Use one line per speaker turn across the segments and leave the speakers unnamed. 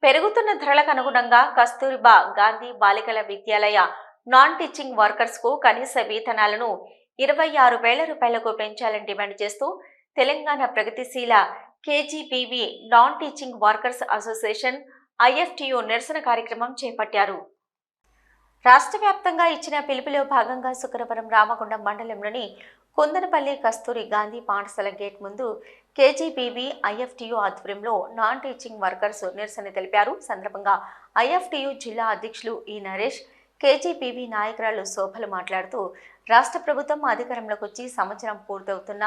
పెరుగుతున్న ధరలకు అనుగుణంగా కస్తూరిబా గాంధీ బాలికల విద్యాలయ నాన్ టీచింగ్ వర్కర్స్ కు కనీస వేతనాలను 26,000 రూపాయలకు పెంచాలని డిమాండ్ చేస్తూ తెలంగాణ ప్రగతిశీల KGBV non teaching workers association IFTU నిరసన కార్యక్రమం చేపట్టారు. రాష్ట్ర వ్యాప్తంగా ఇచ్చిన పిలుపులో భాగంగా శుక్రవారం రామగుండం మండలంలోని కుందనపల్లి కస్తూరి గాంధీ పాఠశాల గేట్ ముందు కేజీబీవీ ఐఎఫ్టియు ఆధ్వర్యంలో నాన్ టీచింగ్ వర్కర్స్ నిరసన తెలిపారు. సందర్భంగా ఐఎఫ్టియు జిల్లా అధ్యక్షులు ఈ నరేష్, కేజీబీవీ నాయకురాలు శోభలు మాట్లాడుతూ రాష్ట్ర ప్రభుత్వం అధికారంలోకి వచ్చి సంవత్సరం పూర్తవుతున్న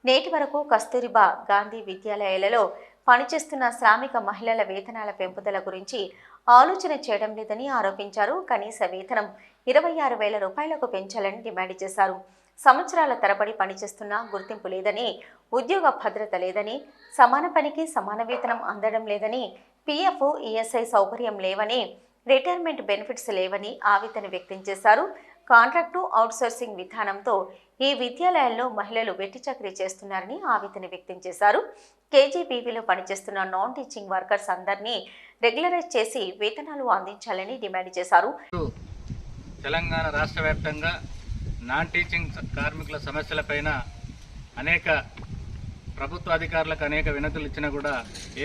నేటి వరకు కస్తూరిబా గాంధీ విద్యాలయాలలో పనిచేస్తున్న శ్రామిక మహిళల వేతనాల పెంపుదల గురించి ఆలోచన చేయడం లేదని ఆరోపించారు. కనీస వేతనం 26,000 రూపాయలకు పెంచాలని డిమాండ్ చేశారు. సంవత్సరాల తరబడి పనిచేస్తున్న గుర్తింపు లేదని, ఉద్యోగ భద్రత లేదని, సమాన పనికి సమాన వేతనం అందడం లేదని, పీఎఫ్, ఈఎస్ఐ సౌకర్యం లేవని, రిటైర్మెంట్ బెనిఫిట్స్ లేవని ఆవేదన వ్యక్తం చేశారు. కాంట్రాక్టు అవుట్సోర్సింగ్ విధానంతో ఈ విద్యాలయాల్లో మహిళలు వెట్టి చాకరీ చేస్తున్నారని ఆవేదన వ్యక్తం చేశారు. కేజీబీవీలో పనిచేస్తున్న నాన్ టీచింగ్ వర్కర్స్ అందరినీ రెగ్యులరైజ్ చేసి వేతనాలు అందించాలని డిమాండ్ చేశారు.
తెలంగాణ రాష్ట్ర వ్యాప్తంగా నాన్ టీచింగ్ కార్మికుల సమస్యలపైన అనేక ప్రభుత్వ అధికారులకు అనేక వినతులు ఇచ్చినా కూడా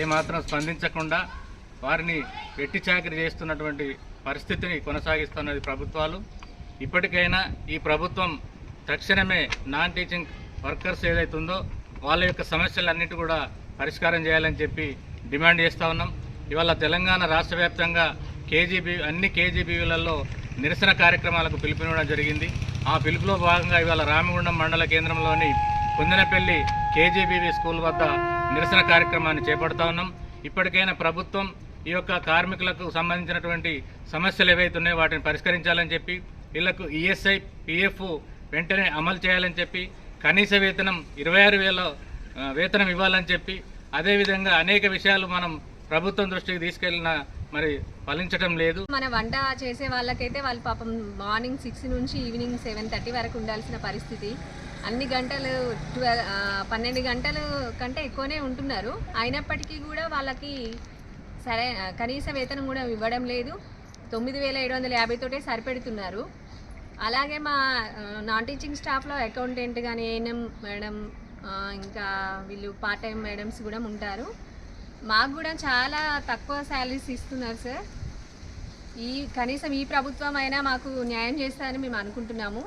ఏమాత్రం స్పందించకుండా వారిని వెట్టి చాకరీ చేస్తున్నటువంటి పరిస్థితిని కొనసాగిస్తున్నది ప్రభుత్వాలు. ఇప్పటికైనా ఈ ప్రభుత్వం తక్షణమే నాన్ టీచింగ్ వర్కర్స్ ఏదైతుందో వాళ్ళ యొక్క సమస్యలన్నిటి కూడా పరిష్కారం చేయాలని చెప్పి డిమాండ్ చేస్తూ ఉన్నాం. ఇవాళ తెలంగాణ రాష్ట్ర వ్యాప్తంగా అన్ని కేజీబీవీలలో నిరసన కార్యక్రమాలకు పిలుపునివ్వడం జరిగింది. ఆ పిలుపులో భాగంగా ఇవాళ రామగుండం మండల కేంద్రంలోని కుందనపల్లి కేజీబీవీ స్కూల్ వద్ద నిరసన కార్యక్రమాన్ని చేపడుతూ ఉన్నాం. ఇప్పటికైనా ప్రభుత్వం ఈ యొక్క కార్మికులకు సంబంధించినటువంటి సమస్యలు ఏవైతే ఉన్నాయో వాటిని పరిష్కరించాలని చెప్పి, వీళ్లకు ఈఎస్ఐ, పీఎఫ్ వెంటనే అమలు చేయాలని చెప్పి, కనీస వేతనం 26,000 వేతనం ఇవ్వాలని చెప్పి, అదేవిధంగా అనేక విషయాలు మనం ప్రభుత్వం దృష్టికి తీసుకెళ్ళినా మరి ఫలించడం లేదు.
మన వంట చేసే వాళ్ళకైతే వాళ్ళు పాపం మార్నింగ్ 6 నుంచి ఈవినింగ్ 7:30 వరకు ఉండాల్సిన పరిస్థితి. అన్ని గంటలు 12 గంటల కంటే ఎక్కువనే ఉంటున్నారు. అయినప్పటికీ కూడా వాళ్ళకి కనీస వేతనం కూడా ఇవ్వడం లేదు. 9,750 తోటే సరిపెడుతున్నారు. అలాగే మా నాన్ టీచింగ్ స్టాఫ్లో అకౌంటెంట్ కానీ, ఏఎన్ఎం మేడం, ఇంకా వీళ్ళు పార్ట్ టైం మేడమ్స్ కూడా ఉంటారు. మాకు కూడా చాలా తక్కువ శాలరీస్ ఇస్తున్నారు సార్. కనీసం ఈ ప్రభుత్వం అయినా మాకు న్యాయం చేస్తారని మేము అనుకుంటున్నాము.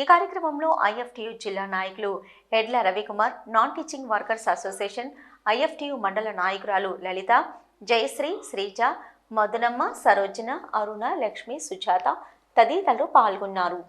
ఈ కార్యక్రమంలో ఐఎఫ్టియు జిల్లా నాయకులు ఎడ్ల Ravikumar, non teaching workers association IFTU మండల నాయకురాలు లలిత, జయశ్రీ, శ్రీజ, మదనమ్మ, సరోజన, అరుణ, లక్ష్మి, సుజాత తదితరులు పాల్గొన్నారు.